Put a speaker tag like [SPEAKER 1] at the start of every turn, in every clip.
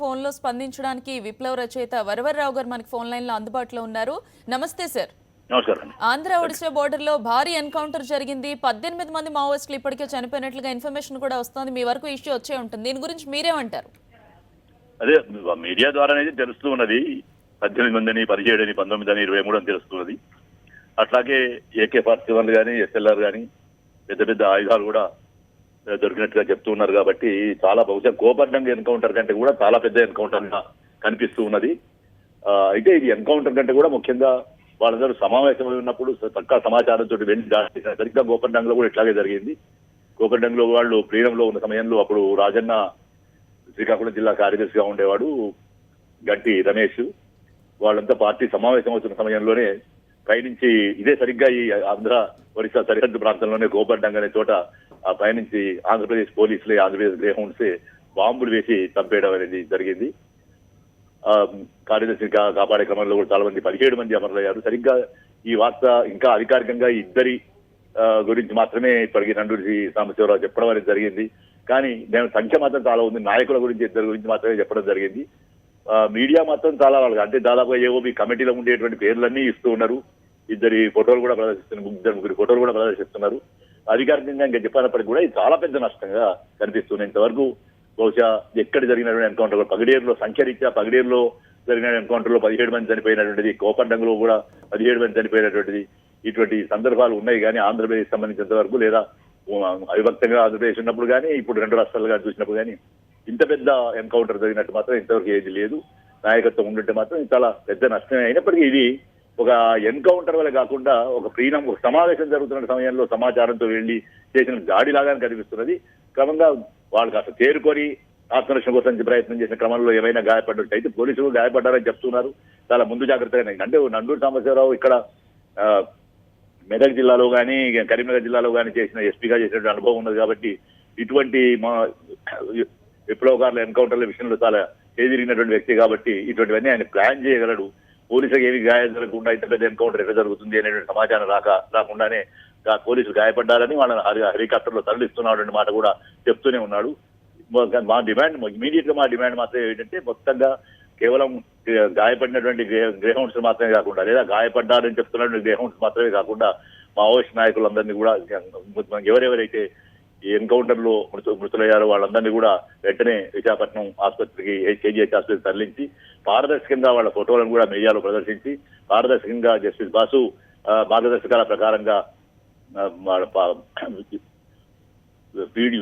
[SPEAKER 1] Phone లో స్పందించడానికి విప్లవ రచయిత వరవర్రావు గారు మనకి ఫోన్ లైన్ లో అందుబాటులో ఉన్నారు. నమస్తే సార్.
[SPEAKER 2] నమస్కారం.
[SPEAKER 1] ఆంధ్ర ఒడిశా బోర్డర్ లో భారీ ఎన్కౌంటర్ జరిగింది. 18 మంది మావోయిస్టులు ఇప్పటికే చనిపోయినట్లుగా ఇన్ఫర్మేషన్ కూడా వస్తోంది. మీ వరకు ఇష్యూ వచ్చే ఉంటుంది. దీని గురించి మీరేమంటారు?
[SPEAKER 2] అదే మీడియా ద్వారానే తెలుస్తూ ఉన్నది. 18 మందిని, 17 అని, 19 అని, 23 అని తెలుస్తున్నది. అట్లాగే AK-47 కానీ, SLR కానీ పెద్ద పెద్ద ఆయుధాలు కూడా దొరికినట్టుగా చెప్తూ ఉన్నారు. కాబట్టి చాలా బహుశా కోపర్డంగా ఎన్కౌంటర్ కంటే కూడా చాలా పెద్ద ఎన్కౌంటర్ గా కనిపిస్తూ ఉన్నది. అయితే ఇది ఎన్కౌంటర్ కంటే కూడా ముఖ్యంగా వాళ్ళందరూ సమావేశమై ఉన్నప్పుడు పక్కా సమాచారంతో వెళ్ళి దాడి సరిగ్గా గోపర్డంలో కూడా ఇట్లాగే జరిగింది. గోపర్డంలో వాళ్ళు ప్లీనంలో ఉన్న సమయంలో అప్పుడు రాజన్న శ్రీకాకుళం జిల్లా కార్యదర్శిగా ఉండేవాడు, గంటి రమేష్. వాళ్ళంతా పార్టీ సమావేశం అవుతున్న సమయంలోనే పైనుంచి ఇదే సరిగ్గా ఈ ఆంధ్ర ఒరిస్సా సరిహద్దు ప్రాంతంలోనే గోపర్డంగ్ అనే చోట ఆ పైనుంచి ఆంధ్రప్రదేశ్ పోలీసులే, ఆంధ్రప్రదేశ్ గ్రేహౌండ్సే బాంబులు వేసి చంపేయడం అనేది జరిగింది. కార్యదర్శిని కాపాడే క్రమంలో కూడా చాలా మంది 17 మంది అమరులయ్యారు. సరిగ్గా ఈ వార్త ఇంకా అధికారికంగా ఇద్దరి గురించి మాత్రమే ఇప్పటికీ నండూరి సాంబశివరావు చెప్పడం అనేది జరిగింది. కానీ నేను సంఖ్య మాత్రం చాలా ఉంది. నాయకుల గురించి, ఇద్దరి గురించి మాత్రమే చెప్పడం జరిగింది. మీడియా మాత్రం చాలా వాళ్ళకి అంటే దాదాపు ఏఓబి కమిటీలో ఉండేటువంటి పేర్లన్నీ ఇస్తూ ఉన్నారు. ఇద్దరి ఫోటోలు కూడా ప్రదర్శిస్తున్నారు, ముగ్గురి ఫోటోలు కూడా ప్రదర్శిస్తున్నారు. అధికారికంగా ఇంకా చెప్పినప్పటికీ కూడా ఇది చాలా పెద్ద నష్టంగా కనిపిస్తుంది. ఇంతవరకు బహుశా ఎక్కడ జరిగినటువంటి ఎన్కౌంటర్, పగడేరులో సంఖ్య రీత్యా పగడేరులో జరిగిన ఎన్కౌంటర్ లో 17 మంది చనిపోయినటువంటిది, కోపండంలో కూడా 17 మంది చనిపోయినటువంటిది, ఇటువంటి సందర్భాలు ఉన్నాయి. కానీ ఆంధ్రప్రదేశ్ సంబంధించినంత వరకు లేదా అవిభక్తంగా ఆంధ్రప్రదేశ్ ఉన్నప్పుడు కానీ ఇప్పుడు 2 రాష్ట్రాలుగా చూసినప్పుడు కానీ ఇంత పెద్ద ఎన్కౌంటర్ జరిగినట్టు మాత్రం ఇంతవరకు ఏది లేదు. నాయకత్వం ఉంటుంటే మాత్రం చాలా పెద్ద నష్టమే. అయినప్పటికీ ఇది ఒక ఎన్కౌంటర్ వల్ల కాకుండా ఒక ప్రీనం, ఒక సమావేశం జరుగుతున్న సమయంలో సమాచారంతో వెళ్లి చేసిన దాడిలాగానే కనిపిస్తున్నది. క్రమంగా వాళ్ళు కాస్త తేరుకొని ఆత్మరక్షణ కోసం ప్రయత్నం చేసిన క్రమంలో ఏమైనా గాయపడ్డట్టు అయితే పోలీసులు గాయపడ్డారని చెప్తున్నారు. చాలా ముందు జాగ్రత్తగా అంటే నండూరి సాంబశివరావు ఇక్కడ మెదక్ జిల్లాలో కానీ, కరీంనగర్ జిల్లాలో కానీ చేసిన ఎస్పీగా చేసినటువంటి అనుభవం ఉన్నది. కాబట్టి ఇటువంటి మా విప్లవకారుల ఎన్కౌంటర్ల విషయంలో చాలా చేదిరిగినటువంటి వ్యక్తి కాబట్టి ఇటువంటివన్నీ ఆయన ప్లాన్ చేయగలడు. పోలీసులకు ఏమి గాయాలు జరగకుండా ఇంత పెద్ద ఎన్కౌంటర్ ఎక్కడ జరుగుతుంది అనేటువంటి సమాచారం రాకుండానే పోలీసులు గాయపడ్డారని వాళ్ళని హెలికాప్టర్లో తరలిస్తున్నటువంటి మాట కూడా చెప్తూనే ఉన్నాడు. మా డిమాండ్ ఇమీడియట్ గా మా డిమాండ్ మాత్రం ఏంటంటే మొత్తంగా కేవలం గాయపడినటువంటి గ్రేహౌండ్స్ మాత్రమే కాకుండా, లేదా గాయపడ్డారని చెప్తున్నటువంటి గ్రేహౌండ్స్ మాత్రమే కాకుండా మావోయిస్ట్ నాయకులందరినీ కూడా ఎవరెవరైతే ఈ ఎన్కౌంటర్ లో మృతులయ్యారో వాళ్ళందరినీ కూడా వెంటనే విశాఖపట్నం ఆసుపత్రికి, KGH ఆసుపత్రికి తరలించి పారదర్శకంగా వాళ్ళ ఫోటోలను కూడా మీడియాలో ప్రదర్శించి పారదర్శకంగా జస్టిస్ బాసు మార్గదర్శకాల ప్రకారంగా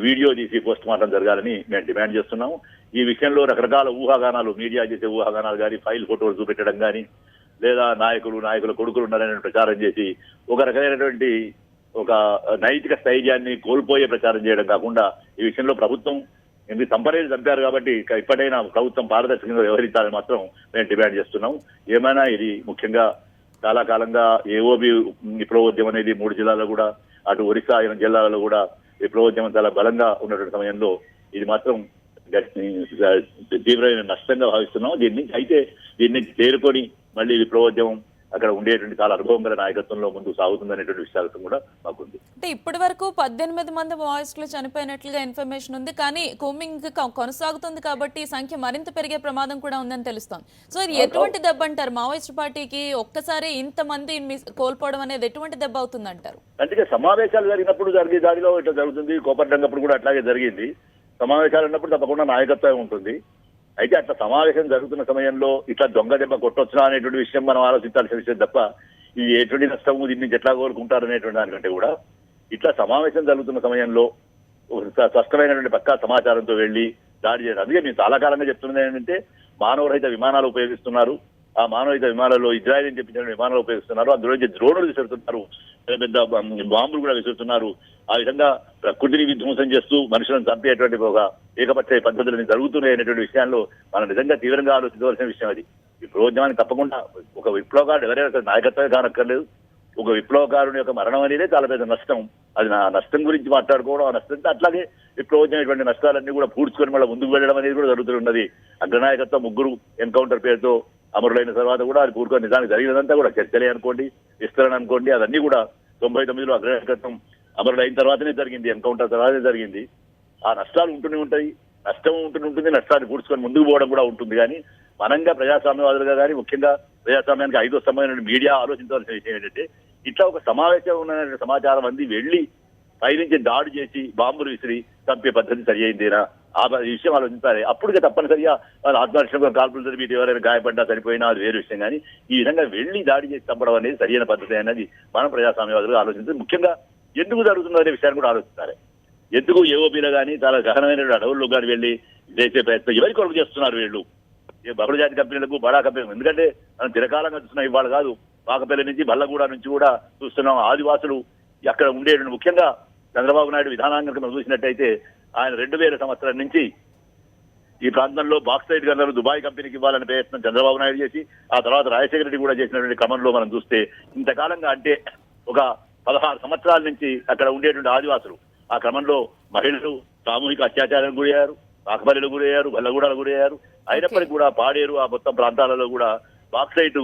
[SPEAKER 2] వీడియో తీసి పోస్ట్ మార్టం జరగాలని మేము డిమాండ్ చేస్తున్నాము. ఈ విషయంలో రకరకాల ఊహాగానాలు, మీడియా చేసే ఊహాగానాలు కానీ, ఫైల్ ఫోటోలు చూపెట్టడం కానీ, లేదా నాయకుల కొడుకులు ఉన్నారని ప్రచారం చేసి ఒక రకమైనటువంటి ఒక నైతిక స్థైర్యాన్ని కోల్పోయే ప్రచారం చేయడం కాకుండా ఈ విషయంలో ప్రభుత్వం ఎందుకు చంపారు కాబట్టి ఇప్పటికైనా ప్రభుత్వం పారదర్శకంగా వ్యవహరించాలని మాత్రం మేము డిమాండ్ చేస్తున్నాం. ఏమైనా ఇది ముఖ్యంగా చాలా కాలంగా ఏఓబి విప్లవోద్యమం అనేది 3 జిల్లాల్లో కూడా, అటు ఒరిస్సా జిల్లాలో కూడా విప్లవోద్యమం చాలా బలంగా ఉన్నటువంటి సమయంలో ఇది మాత్రం తీవ్రమైన నష్టంగా భావిస్తున్నాం. దీన్ని చేరుకొని మళ్ళీ విప్లవోద్యమం అక్కడ ఉండేటువంటి చాలా అనుభవం గల నాయకత్వంలో ముందుకు సాగుతుందనేటువంటి విషయాలతో కూడా మాకుంది.
[SPEAKER 1] అంటే ఇప్పటి వరకు 18 మంది మావోయిస్టులు చనిపోయినట్లుగా ఇన్ఫర్మేషన్ ఉంది. కానీ కూంబింగ్ కొనసాగుతుంది కాబట్టి ఈ సంఖ్య మరింత పెరిగే ప్రమాదం కూడా ఉందని తెలుస్తోంది. సో ఇది ఎటువంటి దెబ్బ అంటారు మావోయిస్ట్ పార్టీకి? ఒక్కసారి ఇంతమంది కోల్పోవడం అనేది ఎటువంటి దెబ్బ అవుతుంది అంటారు?
[SPEAKER 2] అందుకే సమావేశాలు జరిగినప్పుడు జరిగే దాడిలో ఇట్లా జరుగుతుంది. కోపడ్డంగప్పుడు కూడా అట్లాగే జరిగింది. సమావేశాలు ఉన్నప్పుడు తప్పకుండా నాయకత్వం ఉంటుంది. అయితే అట్లా సమావేశం జరుగుతున్న సమయంలో ఇట్లా దొంగ దెబ్బ కొట్టొచ్చునా అనేటువంటి విషయం మనం ఆలోచించాల్సిన విషయం తప్ప ఇది ఎటువంటి నష్టము, దీన్ని ఎట్లా కోరుకుంటారు అనేటువంటి దానికంటే కూడా ఇట్లా సమావేశం జరుగుతున్న సమయంలో స్పష్టమైనటువంటి పక్కా సమాచారంతో వెళ్లి దాడి చేయడం. అందుకే మేము చాలా కాలంగా చెప్తున్నది ఏంటంటే మానవరహిత విమానాలు ఉపయోగిస్తున్నారు. ఆ మానవహిత విమానాల్లో ఇజ్రాయల్ అని చెప్పించిన విమానాలు ఉపయోగిస్తున్నారు. అందులో డ్రోన్లు విసురుతున్నారు, పెద్ద బాంబులు కూడా విసురుతున్నారు. ఆ విధంగా ప్రకృతిని విధ్వంసం చేస్తూ మనుషులను చంపేటువంటి ఒక ఏకపక్ష పద్ధతులని జరుగుతున్నాయి అనేటువంటి విషయాల్లో మనం నిజంగా తీవ్రంగా ఆలోచించవలసిన విషయం అది. విప్లవోద్యమానికి తప్పకుండా ఒక విప్లవకారుడు ఎవరైనా నాయకత్వమే కానక్కర్లేదు. ఒక విప్లవకారుని యొక్క మరణం అనేది చాలా పెద్ద నష్టం. అది నా నష్టం గురించి మాట్లాడుకోవడం, ఆ నష్టంతో అట్లాగే విప్లవోద్యమైనటువంటి నష్టాలన్నీ కూడా పూడ్చుకొని మళ్ళీ ముందుకు వెళ్ళడం అనేది కూడా జరుగుతున్నది. అగ్రనాయకత్వం 3 ఎన్కౌంటర్ పేరుతో అమరులైన తర్వాత కూడా అది పూర్తిగా నిజానికి జరిగినదంతా కూడా చర్చలే అనుకోండి, విస్తరణ అనుకోండి, అదన్నీ కూడా 99లో అగ్రనాయకత్వం అమరులైన తర్వాతనే జరిగింది, ఎన్కౌంటర్ తర్వాతనే జరిగింది. ఆ నష్టాలు ఉంటూనే ఉంటాయి. నష్టం ఉంటుంది, నష్టాన్ని కూర్చుకొని ముందుకు పోవడం కూడా ఉంటుంది. కానీ మనంగా ప్రజాస్వామ్యవాదులుగా కానీ ముఖ్యంగా ప్రజాస్వామ్యానికి 5వ స్తంభమైన మీడియా ఆలోచించాల్సిన విషయం ఏంటంటే ఇట్లా ఒక సమావేశం ఉన్న సమాచారం అంది వెళ్లి పైనుంచి దాడి చేసి బాంబులు విసిరి చంపే పద్ధతి సరి అయిందేనా ఆ విషయం ఆలోచించాలి. అప్పుడు తప్పనిసరిగా వాళ్ళు ఆత్మరక్షణ కాల్పులు జరిపి ఎవరైనా గాయపడ్డా సరిపోయినా అది వేరే విషయం. కానీ ఈ విధంగా వెళ్లి దాడి చేసి చంపడం అనేది సరైన పద్ధతి అనేది మనం ప్రజాస్వామ్యవాదులుగా ఆలోచించాలి. ముఖ్యంగా ఎందుకు జరుగుతుందో అనే విషయాన్ని కూడా ఆలోచించాలి. ఎందుకు ఏఓపీలో కానీ చాలా గహనమైన అడవుల్లో కానీ వెళ్ళి చేసే ప్రయత్నం ఎవరి కొరకు చేస్తున్నారు వీళ్ళు? బహుళజాతి కంపెనీలకు బడా కంపెనీలకు. ఎందుకంటే మనం చిరకాలంగా చూస్తున్నాం, ఇవాళ కాదు, పాకపల్లి నుంచి బల్లగూడ నుంచి కూడా చూస్తున్నాం. ఆదివాసులు అక్కడ ఉండే ముఖ్యంగా చంద్రబాబు నాయుడు విధానాన్ని మనం చూసినట్టయితే ఆయన 2000 సంవత్సరం నుంచి ఈ ప్రాంతంలో బాక్సైట్ గనులను దుబాయ్ కంపెనీకి ఇవ్వాలనే ప్రయత్నం చంద్రబాబు నాయుడు చేసి ఆ తర్వాత రాజశేఖర రెడ్డి కూడా చేసినటువంటి క్రమంలో మనం చూస్తే ఇంతకాలంగా అంటే ఒక 16 సంవత్సరాల నుంచి అక్కడ ఉండేటువంటి ఆదివాసులు ఆ క్రమంలో మహిళలు సామూహిక అత్యాచారానికి గురయ్యారు, పాకపల్లిలో గురయ్యారు, బల్లగూడలో గురయ్యారు. అయినప్పటికీ కూడా పాడేరు ఆ మొత్తం ప్రాంతాలలో కూడా బాక్సైట్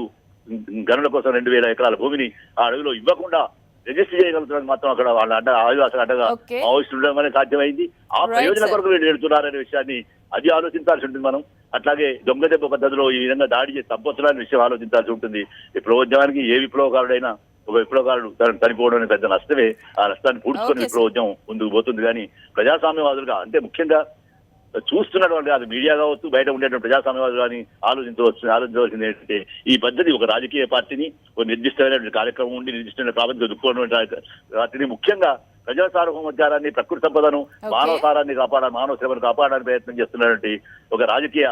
[SPEAKER 2] గనుల కోసం 2000 ఎకరాల భూమిని ఆ అడవిలో ఇవ్వకుండా రిజిస్టర్ చేయగలుగుతున్నది మాత్రం అక్కడ వాళ్ళ ఆదివాసులు అడ్డగా మావోయిస్టులు ఉండడం అనేది సాధ్యమైంది. ఆ ప్రయోజన కొరకు వీళ్ళు వెళ్తున్నారనే విషయాన్ని అది ఆలోచించాల్సి ఉంటుంది. మనం అట్లాగే దొంగ దెబ్బ పద్ధతిలో ఈ విధంగా దాడి చేసి చంపొచ్చులనే విషయం ఆలోచించాల్సి ఉంటుంది. విప్లవోద్యమానికి ఏ విప్లవకారుడైనా ఒక విప్లవకారుడు చనిపోవడం అనేది పెద్ద నష్టమే. ఆ నష్టాన్ని పూడ్చుకొని విప్లవోద్యమం ముందుకు పోతుంది. కానీ ప్రజాస్వామ్యవాదులుగా అంటే ముఖ్యంగా చూస్తున్నటువంటి అది మీడియా కావచ్చు, బయట ఉండేటువంటి ప్రజాస్వామ్యవాదులు కానీ ఆలోచించవలసింది ఏంటంటే ఈ పద్ధతి ఒక రాజకీయ పార్టీని ఒక నిర్దిష్టమైనటువంటి కార్యక్రమం ఉండి నిర్దిష్టమైన ప్రాబల్యం దొక్కున్నటువంటి పార్టీని ముఖ్యంగా ప్రజల సార్వభౌమోద్యానాన్ని, ప్రకృతి సంపదను, మానవ సారాన్ని కాపాడాలి, మానవ సేవను కాపాడాలని ప్రయత్నం చేస్తున్నటువంటి ఒక రాజకీయ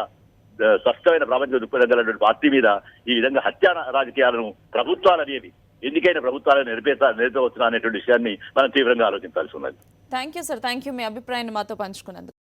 [SPEAKER 2] స్పష్టమైన ప్రాపంచ దృక్పథగలటువంటి పార్టీ మీద ఈ విధంగా హత్యా రాజకీయాలను ప్రభుత్వాలు అనేవి ఎన్నికైన ప్రభుత్వాలను నిలిపేవచ్చునా అనేటువంటి విషయాన్ని మనం తీవ్రంగా ఆలోచించాల్సి ఉన్నది.
[SPEAKER 1] Thank you sir, thank you. మీ అభిప్రాయాన్ని మాతో పంచుకున్నందుకు.